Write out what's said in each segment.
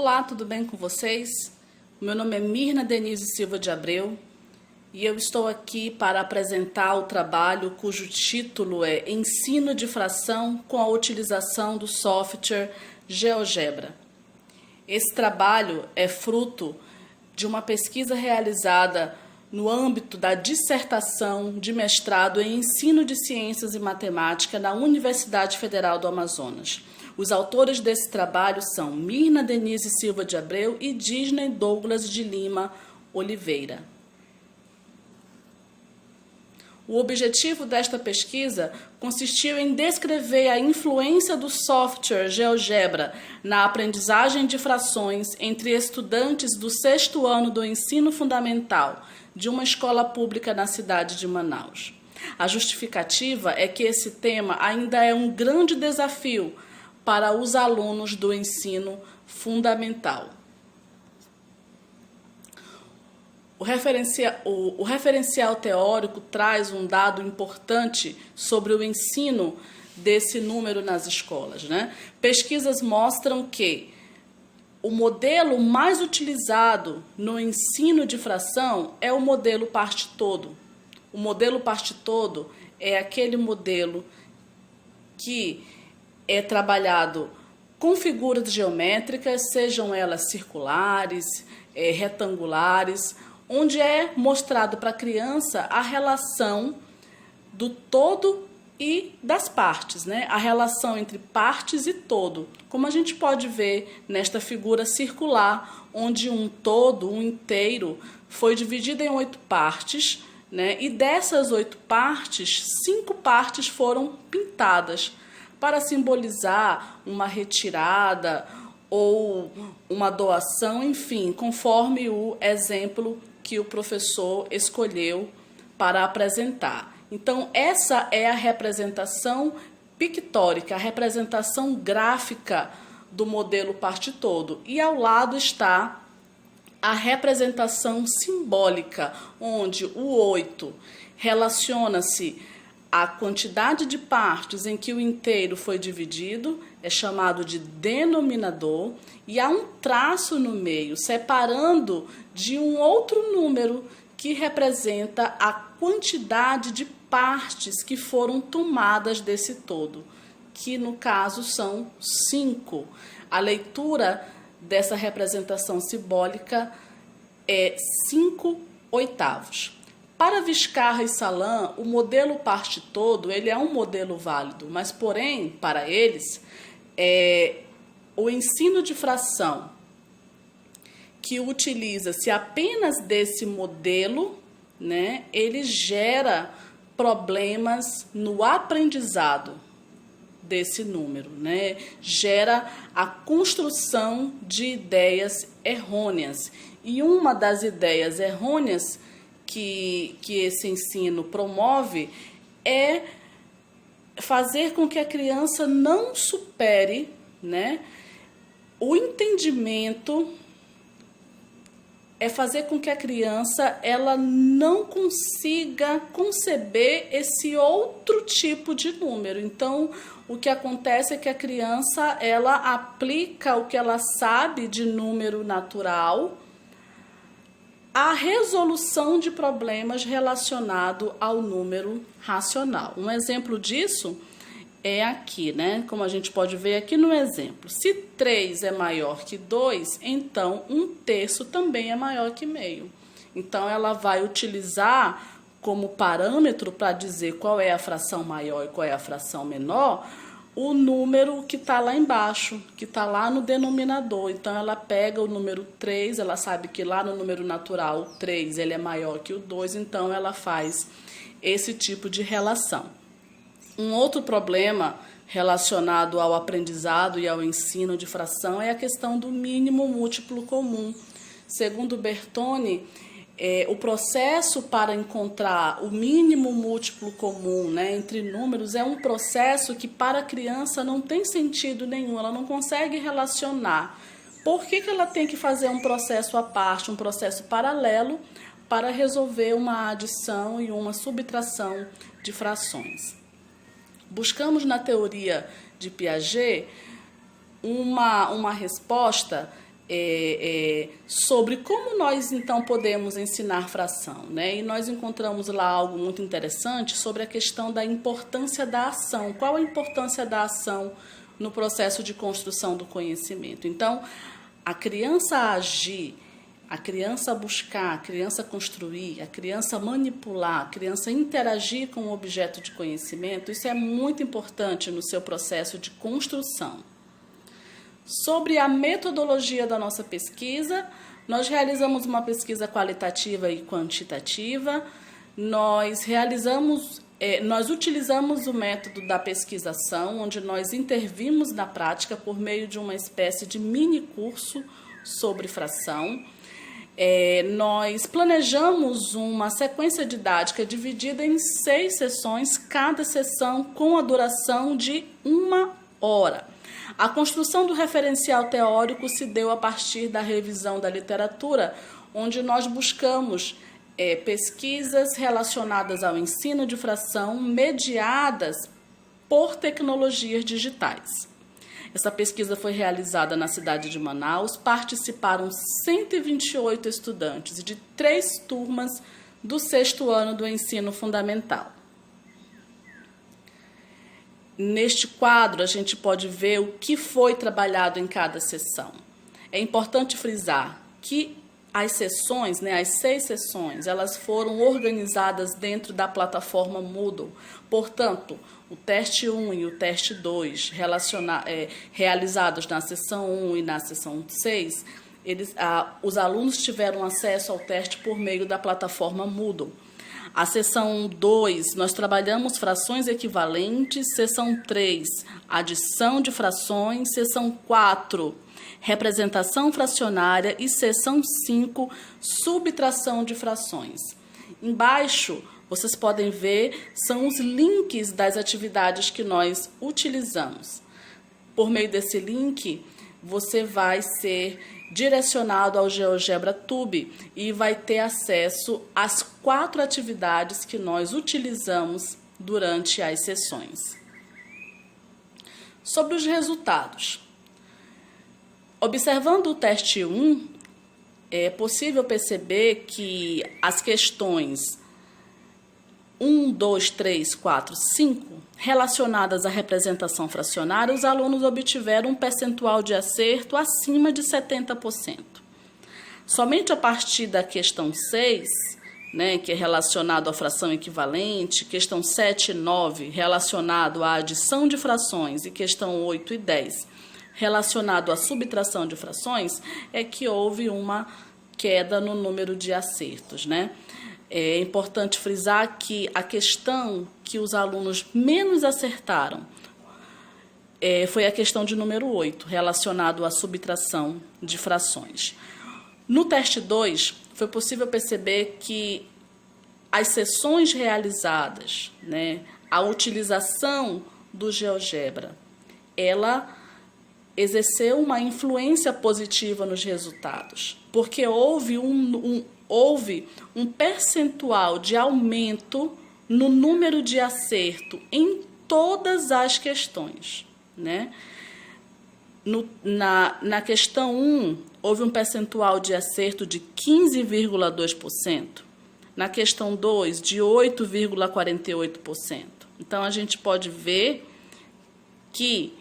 Olá, tudo bem com vocês? O meu nome é Mirna Denise Silva de Abreu e eu estou aqui para apresentar o trabalho cujo título é Ensino de Fração com a utilização do software GeoGebra. Esse trabalho é fruto de uma pesquisa realizada no âmbito da dissertação de mestrado em Ensino de Ciências e Matemática na Universidade Federal do Amazonas. Os autores desse trabalho são Mirna Denise Silva de Abreu e Disney Douglas de Lima Oliveira. O objetivo desta pesquisa consistiu em descrever a influência do software GeoGebra na aprendizagem de frações entre estudantes do 6º ano do ensino fundamental de uma escola pública na cidade de Manaus. A justificativa é que esse tema ainda é um grande desafio para os alunos do ensino fundamental. O referencial teórico traz um dado importante sobre o ensino desse número nas escolas, né? Pesquisas mostram que o modelo mais utilizado no ensino de fração é o modelo parte-todo. O modelo parte-todo é aquele modelo que é trabalhado com figuras geométricas, sejam elas circulares, retangulares, onde é mostrado para a criança a relação do todo e das partes, né? A relação entre partes e todo, como a gente pode ver nesta figura circular, onde um todo, um inteiro, foi dividido em 8 partes, né? E dessas 8 partes, 5 partes foram pintadas para simbolizar uma retirada ou uma doação, enfim, conforme o exemplo que o professor escolheu para apresentar. Então, essa é a representação pictórica, a representação gráfica do modelo parte-todo. E ao lado está a representação simbólica, onde o 8 relaciona-se à quantidade de partes em que o inteiro foi dividido, é chamado de denominador, e há um traço no meio, separando de um outro número que representa a quantidade de partes que foram tomadas desse todo, que no caso são 5. A leitura dessa representação simbólica é 5/8. Para Vizcarra e Salan, o modelo parte-todo ele é um modelo válido, mas, porém, para eles, o ensino de fração que utiliza-se apenas desse modelo, né, ele gera problemas no aprendizado desse número, né? Gera a construção de ideias errôneas. E uma das ideias errôneas que esse ensino promove é fazer com que a criança não supere, né, o entendimento, é fazer com que a criança ela não consiga conceber esse outro tipo de número. Então, o que acontece é que a criança ela aplica o que ela sabe de número natural à resolução de problemas relacionados ao número racional. Um exemplo disso é aqui, né? Como a gente pode ver aqui no exemplo. Se 3 é maior que 2, então 1/3 também é maior que meio. Então, ela vai utilizar como parâmetro para dizer qual é a fração maior e qual é a fração menor, o número que está lá embaixo, que está lá no denominador. Então, ela pega o número 3, ela sabe que lá no número natural, o 3 ele é maior que o 2, então ela faz esse tipo de relação. Um outro problema relacionado ao aprendizado e ao ensino de fração é a questão do mínimo múltiplo comum. Segundo Bertone, o processo para encontrar o mínimo múltiplo comum, né, entre números é um processo que para a criança não tem sentido nenhum, ela não consegue relacionar. Por que ela tem que fazer um processo à parte, um processo paralelo, para resolver uma adição e uma subtração de frações? Buscamos na teoria de Piaget uma resposta sobre como nós, então, podemos ensinar fração, né? E nós encontramos lá algo muito interessante sobre a questão da importância da ação. Qual a importância da ação no processo de construção do conhecimento? Então, a criança agir, a criança buscar, a criança construir, a criança manipular, a criança interagir com o objeto de conhecimento, isso é muito importante no seu processo de construção. Sobre a metodologia da nossa pesquisa, nós realizamos uma pesquisa qualitativa e quantitativa. Nós utilizamos o método da pesquisação, onde nós intervimos na prática por meio de uma espécie de mini curso sobre fração. Nós planejamos uma sequência didática dividida em 6 sessões, cada sessão com a duração de 1 hora. A construção do referencial teórico se deu a partir da revisão da literatura, onde nós buscamos pesquisas relacionadas ao ensino de fração mediadas por tecnologias digitais. Essa pesquisa foi realizada na cidade de Manaus, participaram 128 estudantes de 3 turmas do 6º ano do ensino fundamental. Neste quadro, a gente pode ver o que foi trabalhado em cada sessão. É importante frisar que as sessões, as 6 sessões, elas foram organizadas dentro da plataforma Moodle. Portanto, o teste 1 e o teste 2, realizados na sessão 1 e na sessão 6, os alunos tiveram acesso ao teste por meio da plataforma Moodle. A sessão 2, nós trabalhamos frações equivalentes. Sessão 3, adição de frações. Sessão 4, representação fracionária. E sessão 5, subtração de frações. Embaixo, vocês podem ver, são os links das atividades que nós utilizamos. Por meio desse link, você vai ser direcionado ao GeoGebra Tube e vai ter acesso às 4 atividades que nós utilizamos durante as sessões. Sobre os resultados. Observando o teste 1, é possível perceber que as questões 1, 2, 3, 4, 5, relacionadas à representação fracionária, os alunos obtiveram um percentual de acerto acima de 70%. Somente a partir da questão 6, que é relacionado à fração equivalente, questão 7 e 9, relacionado à adição de frações, e questão 8 e 10, relacionado à subtração de frações, é que houve uma queda no número de acertos, É importante frisar que a questão que os alunos menos acertaram foi a questão de número 8, relacionado à subtração de frações. No teste 2, foi possível perceber que as sessões realizadas, a utilização do GeoGebra, ela exerceu uma influência positiva nos resultados, porque houve um percentual de aumento no número de acerto em todas as questões. Na questão 1, houve um percentual de acerto de 15,2%. Na questão 2, de 8,48%. Então, a gente pode ver que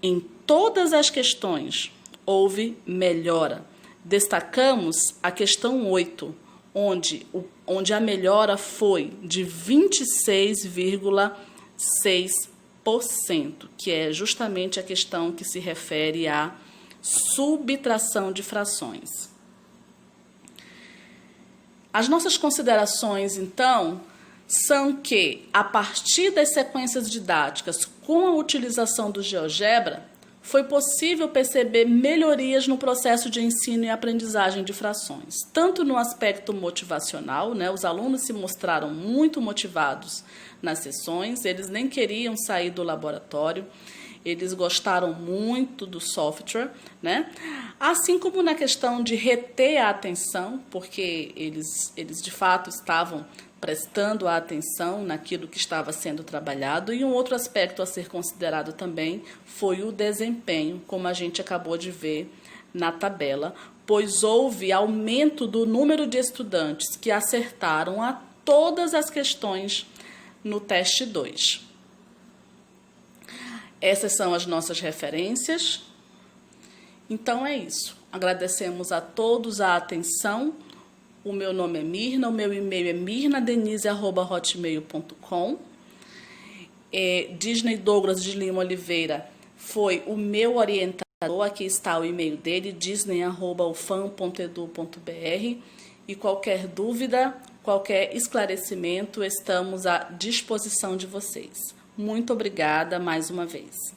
em todas as questões houve melhora. Destacamos a questão 8, onde a melhora foi de 26,6%, que é justamente a questão que se refere à subtração de frações. As nossas considerações, então, são que, a partir das sequências didáticas com a utilização do GeoGebra, foi possível perceber melhorias no processo de ensino e aprendizagem de frações, tanto no aspecto motivacional, os alunos se mostraram muito motivados nas sessões, eles nem queriam sair do laboratório, eles gostaram muito do software, assim como na questão de reter a atenção, porque eles de fato estavam prestando a atenção naquilo que estava sendo trabalhado. E um outro aspecto a ser considerado também foi o desempenho, como a gente acabou de ver na tabela, pois houve aumento do número de estudantes que acertaram a todas as questões no teste 2. Essas são as nossas referências. Então é isso. Agradecemos a todos a atenção. O meu nome é Mirna, o meu e-mail é mirnadenise@hotmail.com. Disney Douglas de Lima Oliveira foi o meu orientador. Aqui está o e-mail dele, disney@ufam.edu.br. E qualquer dúvida, qualquer esclarecimento, estamos à disposição de vocês. Muito obrigada mais uma vez.